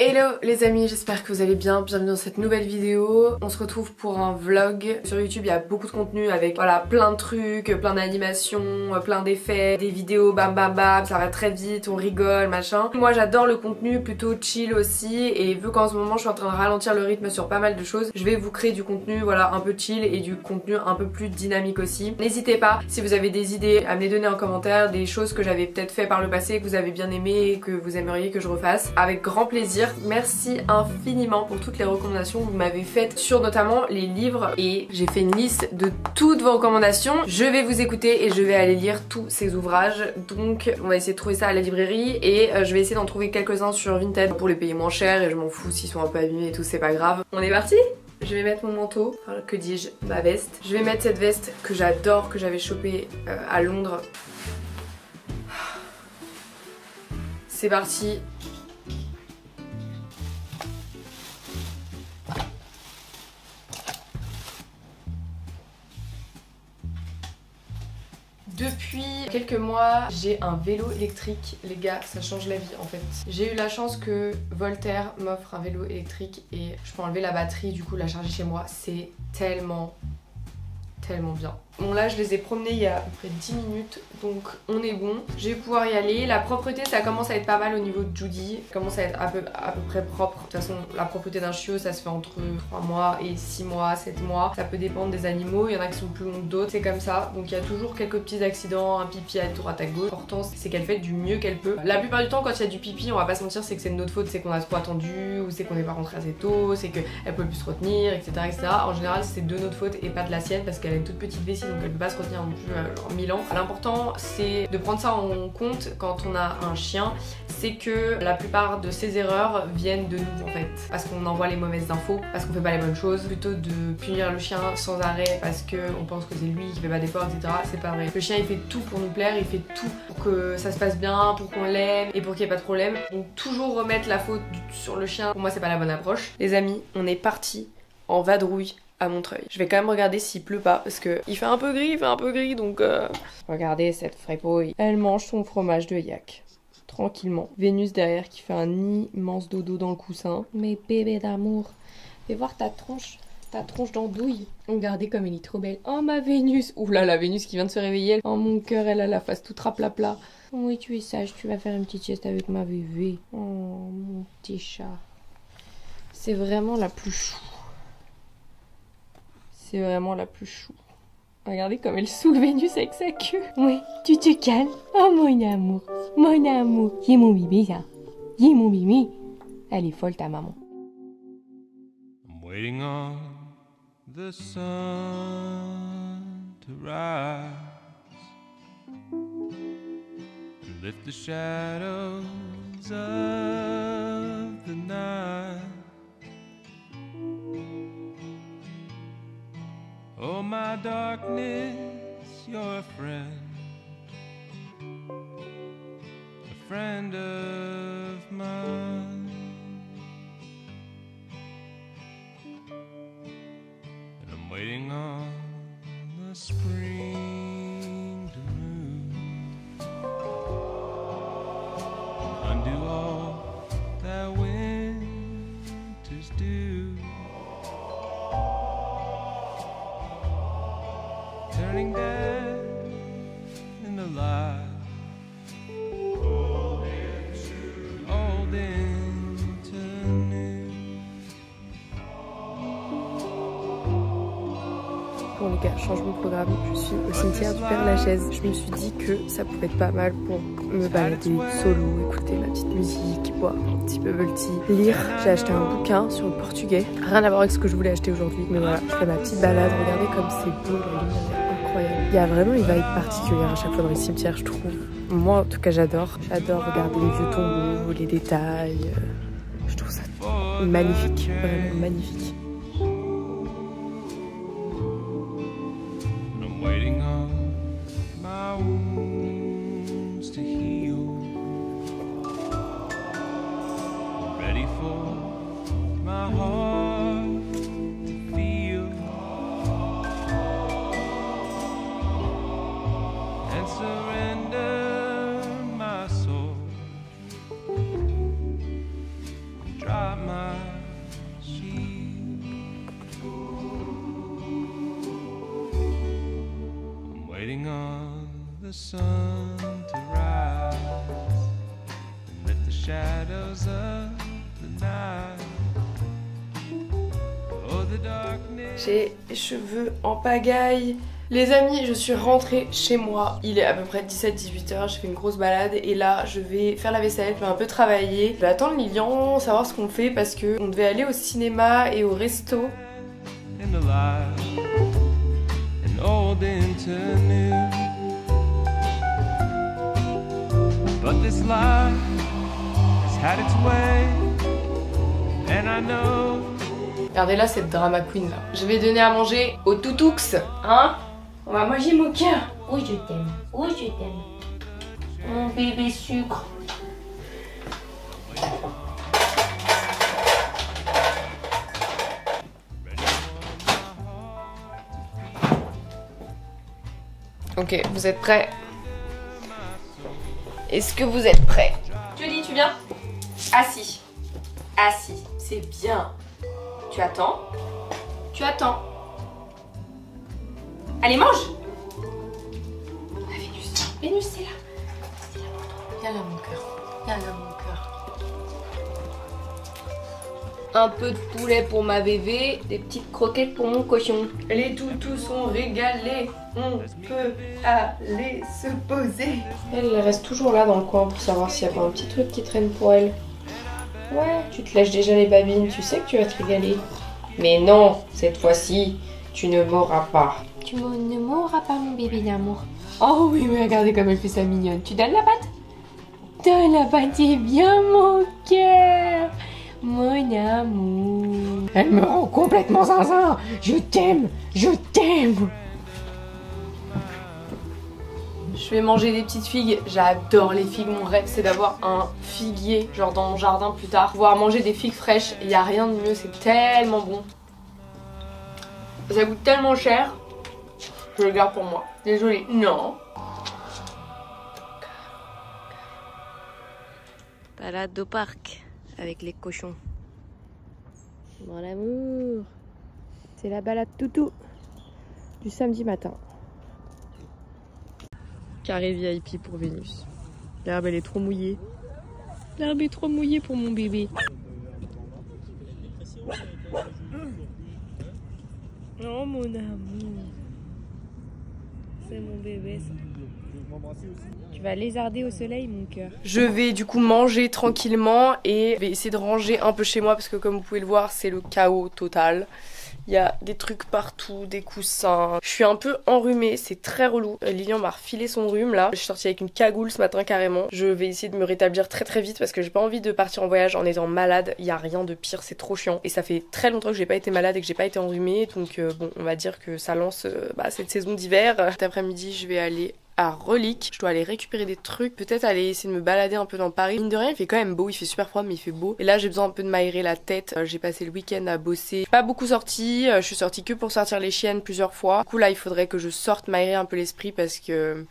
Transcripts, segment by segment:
Hello les amis, j'espère que vous allez bien, bienvenue dans cette nouvelle vidéo. On se retrouve pour un vlog. Sur YouTube il y a beaucoup de contenu avec voilà plein de trucs, plein d'animations, plein d'effets, des vidéos bam bam bam, ça va très vite, on rigole machin. Moi j'adore le contenu plutôt chill aussi, et vu qu'en ce moment je suis en train de ralentir le rythme sur pas mal de choses, je vais vous créer du contenu voilà un peu chill et du contenu un peu plus dynamique aussi. N'hésitez pas, si vous avez des idées, à me les donner en commentaire, des choses que j'avais peut-être fait par le passé, que vous avez bien aimé et que vous aimeriez que je refasse, avec grand plaisir. Merci infiniment pour toutes les recommandations que vous m'avez faites sur notamment les livres, et j'ai fait une liste de toutes vos recommandations. Je vais vous écouter et je vais aller lire tous ces ouvrages, donc on va essayer de trouver ça à la librairie et je vais essayer d'en trouver quelques-uns sur Vinted pour les payer moins cher, et je m'en fous s'ils sont un peu abîmés et tout, c'est pas grave. On est parti? Je vais mettre mon manteau, enfin, que dis-je, ma veste. Je vais mettre cette veste que j'adore, que j'avais chopée à Londres. C'est parti. Depuis quelques mois, j'ai un vélo électrique. Les gars, ça change la vie en fait. J'ai eu la chance que Voltaire m'offre un vélo électrique et je peux enlever la batterie, du coup la charger chez moi. C'est tellement bien. Bon là je les ai promenés il y a à peu près 10 minutes, donc on est bon. Je vais pouvoir y aller. La propreté ça commence à être pas mal au niveau de Judy. Ça commence à être à peu près propre. De toute façon la propreté d'un chiot ça se fait entre 3 mois et 6 mois, 7 mois. Ça peut dépendre des animaux, il y en a qui sont plus longs que d'autres, c'est comme ça. Donc il y a toujours quelques petits accidents, un pipi à droite à gauche. L'important c'est qu'elle fait du mieux qu'elle peut. La plupart du temps quand il y a du pipi, on va pas se mentir, c'est que c'est de notre faute, c'est qu'on a trop attendu, ou c'est qu'on n'est pas rentré assez tôt, c'est qu'elle peut plus se retenir, etc., etc. En général c'est de notre faute et pas de la sienne, parce qu'elle a une toute petite vessie, donc elle peut pas se retenir non plus genre 1000 ans. L'important c'est de prendre ça en compte quand on a un chien, c'est que la plupart de ces erreurs viennent de nous en fait, parce qu'on envoie les mauvaises infos, parce qu'on fait pas les bonnes choses, plutôt de punir le chien sans arrêt parce qu'on pense que c'est lui qui fait pas d'efforts, etc. C'est pas vrai. Le chien il fait tout pour nous plaire, il fait tout pour que ça se passe bien, pour qu'on l'aime et pour qu'il n'y ait pas de problème. Donc toujours remettre la faute sur le chien, pour moi c'est pas la bonne approche. Les amis, on est parti en vadrouille à Montreuil. Je vais quand même regarder s'il pleut pas, parce que il fait un peu gris, donc regardez cette fripouille. Elle mange son fromage de yak tranquillement. Vénus derrière qui fait un immense dodo dans le coussin. Mais bébé d'amour, fais voir ta tronche d'andouille. Regardez comme elle est trop belle. Oh ma Vénus. Ouh là la Vénus qui vient de se réveiller. Oh mon cœur, elle a la face toute raplapla. Oui tu es sage, tu vas faire une petite sieste avec ma bébé. Oh mon petit chat. C'est vraiment la plus chou. C'est vraiment la plus chou. Regardez comme elle saoule Vénus avec sa queue. Oui, tu te calmes. Oh mon amour. Mon amour. Il est mon bébé ça. Il est mon bébé. Elle est folle ta maman. I'm waiting on the sun to rise and lift the shadows of the night. Oh, my darkness, you're a friend of mine. And I'm waiting on the spring to move and undo all that winters do. Turning dead into life, old into new. Bon les gars, changement de programme, je suis au cimetière du Père Lachaise. Je me suis dit que ça pouvait être pas mal pour me balader solo, écouter ma petite musique, boire un petit bubble tea, lire. J'ai acheté un bouquin sur le portugais, rien à voir avec ce que je voulais acheter aujourd'hui, mais voilà, je fais ma petite balade. Regardez comme c'est beau, la lumière est incroyable. Il y a vraiment une vibe particulière à chaque fois dans les cimetières, je trouve. Moi en tout cas j'adore regarder les vieux tombeaux, les détails. Je trouve ça magnifique, vraiment magnifique. Waiting on my wounds to heal, ready for my heart to feel and surrender my soul. the sun to rise and let the shadows of the night. Oh, the darkness. J'ai les cheveux en pagaille. Les amis, je suis rentrée chez moi. Il est à peu près 17-18h, j'ai fait une grosse balade et là je vais faire la vaisselle, je vais un peu travailler. Je vais attendre Lilian, savoir ce qu'on fait parce qu'on devait aller au cinéma et au resto. In the light, and old into new. But this life has had its way, and I know. Regardez là cette drama queen là. Je vais donner à manger au Toutoux, hein? On va manger mon cœur. Oh je t'aime, oh je t'aime. Mon bébé sucre. Ok, vous êtes prêts? Est-ce que vous êtes prêts? Julie, tu viens? Assis. Assis, c'est bien. Tu attends? Tu attends. Allez, mange! Ah, Vénus. Vénus, c'est là. C'est là pour toi. Viens là, mon cœur. Viens là, mon cœur. Un peu de poulet pour ma bébé, des petites croquettes pour mon cochon. Les toutous sont régalés. On peut aller se poser. Elle reste toujours là dans le coin pour savoir s'il n'y a pas un petit truc qui traîne pour elle. Ouais, tu te lèches déjà les babines, tu sais que tu vas te régaler. Mais non, cette fois-ci, tu ne mourras pas. Tu ne mourras pas, mon bébé d'amour. Oh oui, mais regardez comme elle fait sa mignonne. Tu donnes la patte? Donne la patte, c'est bien, mon cœur. Mon amour. Elle me rend complètement zinzin. Je t'aime, je t'aime. Je vais manger des petites figues. J'adore les figues. Mon rêve, c'est d'avoir un figuier, genre dans mon jardin plus tard. Pouvoir manger des figues fraîches. Il n'y a rien de mieux, c'est tellement bon. Ça coûte tellement cher. Je le garde pour moi. Désolée. Non. Balade au parc avec les cochons. Mon amour. C'est la balade toutou du samedi matin. Carré VIP pour Vénus. L'herbe elle est trop mouillée. L'herbe est trop mouillée pour mon bébé. Oh mon amour. C'est mon bébé ça. Tu vas lézarder au soleil mon cœur. Je vais du coup manger tranquillement et je vais essayer de ranger un peu chez moi parce que comme vous pouvez le voir c'est le chaos total. Il y a des trucs partout, des coussins. Je suis un peu enrhumée, c'est très relou. Lilian m'a refilé son rhume là. Je suis sortie avec une cagoule ce matin carrément. Je vais essayer de me rétablir très très vite parce que j'ai pas envie de partir en voyage en étant malade. Il y a rien de pire, c'est trop chiant. Et ça fait très longtemps que j'ai pas été malade et que j'ai pas été enrhumée. Donc bon, on va dire que ça lance cette saison d'hiver. Cet après-midi, je vais aller à Relique. Je dois aller récupérer des trucs, peut-être aller essayer de me balader un peu dans Paris. Mine de rien, il fait quand même beau, il fait super froid mais il fait beau. Et là, j'ai besoin un peu de m'aérer la tête. J'ai passé le week-end à bosser. Pas beaucoup sorti, je suis sortie que pour sortir les chiennes plusieurs fois. Du coup là, il faudrait que je sorte m'aérer un peu l'esprit parce que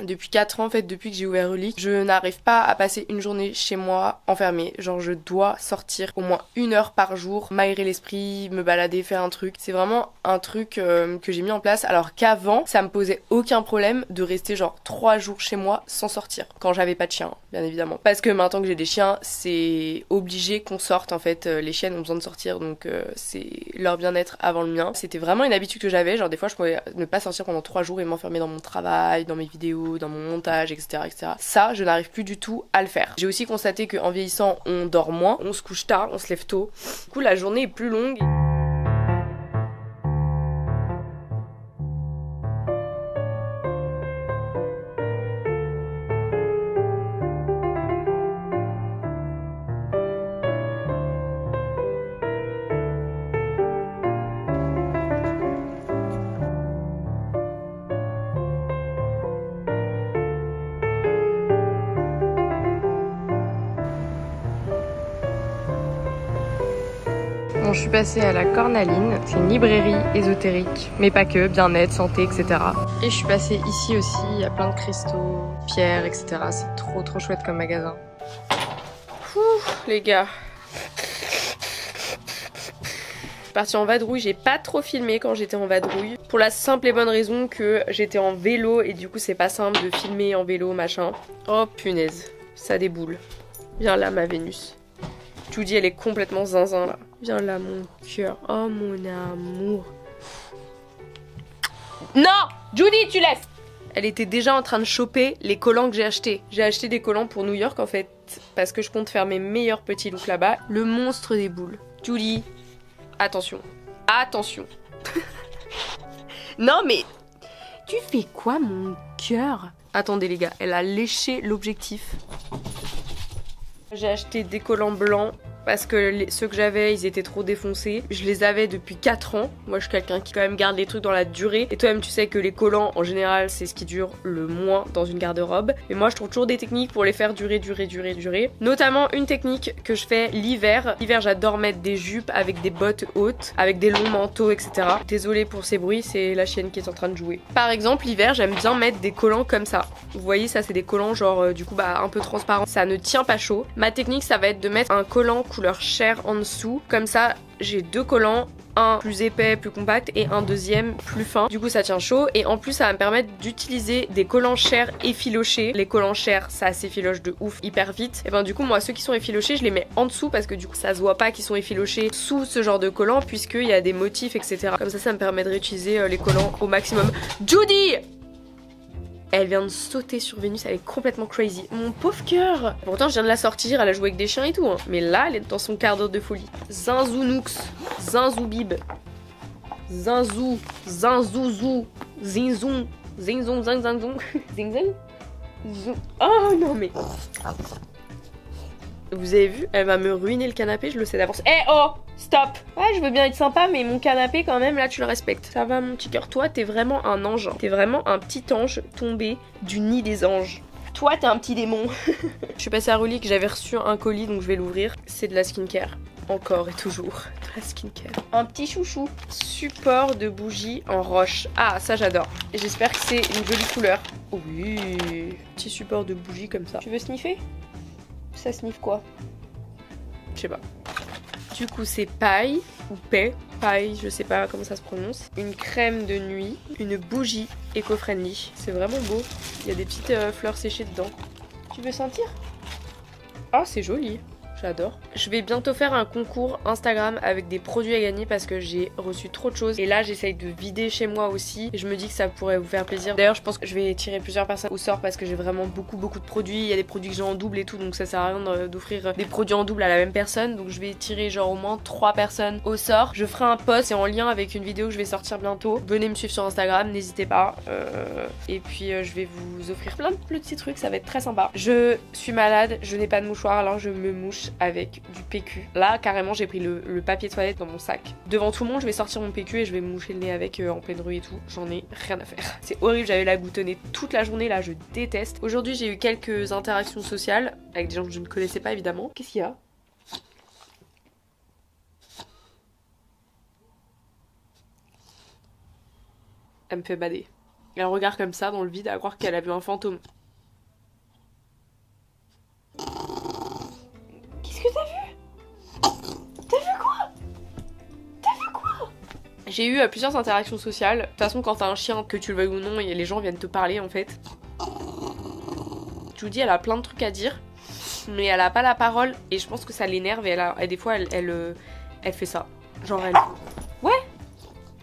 depuis 4 ans en fait, depuis que j'ai ouvert Relique, je n'arrive pas à passer une journée chez moi enfermée. Genre je dois sortir au moins 1 heure par jour, m'aérer l'esprit, me balader, faire un truc. C'est vraiment un truc que j'ai mis en place alors qu'avant, ça me posait aucun problème de rester genre 3 jours chez moi sans sortir quand j'avais pas de chien bien évidemment parce que maintenant que j'ai des chiens c'est obligé qu'on sorte en fait, les chiennes ont besoin de sortir donc c'est leur bien-être avant le mien. C'était vraiment une habitude que j'avais, genre des fois je pouvais ne pas sortir pendant 3 jours et m'enfermer dans mon travail, dans mes vidéos, dans mon montage etc. Ça je n'arrive plus du tout à le faire. J'ai aussi constaté qu'en vieillissant on dort moins, on se couche tard, on se lève tôt, du coup la journée est plus longue. Bon, je suis passée à la Cornaline, c'est une librairie ésotérique, mais pas que, bien-être, santé, etc. Et je suis passée ici aussi, il y a plein de cristaux, pierres, etc. C'est trop chouette comme magasin. Ouh, les gars. partie en vadrouille, j'ai pas trop filmé quand j'étais en vadrouille. Pour la simple et bonne raison que j'étais en vélo et du coup c'est pas simple de filmer en vélo machin. Oh punaise, ça déboule. Viens là ma Vénus. Judy elle est complètement zinzin là. Viens là mon cœur, oh mon amour. Non Judy tu laisses. Elle était déjà en train de choper les collants que j'ai achetés. J'ai acheté des collants pour New York en fait, parce que je compte faire mes meilleurs petits looks là-bas. Le monstre des boules. Julie, attention. Attention. Non mais, tu fais quoi mon cœur? Attendez les gars, elle a léché l'objectif. J'ai acheté des collants blancs. Parce que ceux que j'avais, ils étaient trop défoncés. Je les avais depuis 4 ans. Moi, je suis quelqu'un qui quand même garde les trucs dans la durée. Et toi-même, tu sais que les collants, en général, c'est ce qui dure le moins dans une garde-robe. Mais moi, je trouve toujours des techniques pour les faire durer. Notamment une technique que je fais l'hiver. L'hiver, j'adore mettre des jupes avec des bottes hautes, avec des longs manteaux, etc. Désolée pour ces bruits, c'est la chienne qui est en train de jouer. Par exemple, l'hiver, j'aime bien mettre des collants comme ça. Vous voyez, ça, c'est des collants genre, du coup, bah, un peu transparents. Ça ne tient pas chaud. Ma technique, ça va être de mettre un collant couleur chair en dessous. Comme ça, j'ai 2 collants, un plus épais, plus compact et un deuxième plus fin. Du coup, ça tient chaud et en plus, ça va me permettre d'utiliser des collants chair effilochés. Les collants chair, ça s'effiloche de ouf hyper vite. Et ben du coup, moi, ceux qui sont effilochés, je les mets en dessous parce que du coup, ça se voit pas qu'ils sont effilochés sous ce genre de collants puisqu'il y a des motifs, etc. Comme ça me permet de réutiliser les collants au maximum. Judy! Elle vient de sauter sur Vénus, elle est complètement crazy. Mon pauvre cœur. Pourtant, je viens de la sortir, elle a joué avec des chiens et tout. Hein. Mais là, elle est dans son quart d'heure de folie. Zinzounoux, Zinzoubib. Zinzou, Zinzouzou, Zinzon, Zinzon, Zinzon, Zinzon. Oh non mais... Vous avez vu, elle va me ruiner le canapé, je le sais d'avance. Eh oh, stop. Ouais, je veux bien être sympa, mais mon canapé quand même, là tu le respectes. Ça va mon petit cœur, toi t'es vraiment un ange. T'es vraiment un petit ange tombé du nid des anges. Toi t'es un petit démon. Je suis passée à Relique, j'avais reçu un colis donc je vais l'ouvrir. C'est de la skincare. Encore et toujours de la skincare. Un petit chouchou. Support de bougie en roche. Ah ça j'adore. J'espère que c'est une jolie couleur. Oui. Petit support de bougie comme ça. Tu veux sniffer? Ça sniffe quoi? Je sais pas. Du coup c'est paille ou paix, paille, je sais pas comment ça se prononce. Une crème de nuit, une bougie éco-friendly. C'est vraiment beau. Il y a des petites fleurs séchées dedans. Tu veux sentir? Ah c'est joli. J'adore. Je vais bientôt faire un concours Instagram avec des produits à gagner parce que j'ai reçu trop de choses. Et là, j'essaye de vider chez moi aussi. Et je me dis que ça pourrait vous faire plaisir. D'ailleurs, je pense que je vais tirer plusieurs personnes au sort parce que j'ai vraiment beaucoup de produits. Il y a des produits que j'ai en double et tout. Donc ça sert à rien d'offrir des produits en double à la même personne. Donc je vais tirer genre au moins 3 personnes au sort. Je ferai un post, c'est en lien avec une vidéo que je vais sortir bientôt. Venez me suivre sur Instagram, n'hésitez pas. Et puis je vais vous offrir plein de petits trucs. Ça va être très sympa. Je suis malade, je n'ai pas de mouchoir alors je me mouche avec du PQ. Là carrément j'ai pris le papier toilette dans mon sac. Devant tout le monde je vais sortir mon PQ et je vais me moucher le nez avec en pleine rue et tout. J'en ai rien à faire. C'est horrible, j'avais la goutonnée toute la journée là, je déteste. Aujourd'hui j'ai eu quelques interactions sociales avec des gens que je ne connaissais pas évidemment. Qu'est-ce qu'il y a? Elle me fait bader. Elle regarde comme ça dans le vide à croire qu'elle a vu un fantôme. J'ai eu plusieurs interactions sociales. De toute façon, quand t'as un chien, que tu le veuilles ou non, les gens viennent te parler en fait. Judy, elle a plein de trucs à dire, mais elle a pas la parole et je pense que ça l'énerve et des fois elle fait ça. Genre elle... Ouais,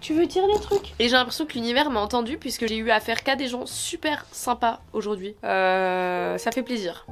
tu veux dire des trucs? Et j'ai l'impression que l'univers m'a entendu puisque j'ai eu affaire qu'à des gens super sympas aujourd'hui. Ça fait plaisir.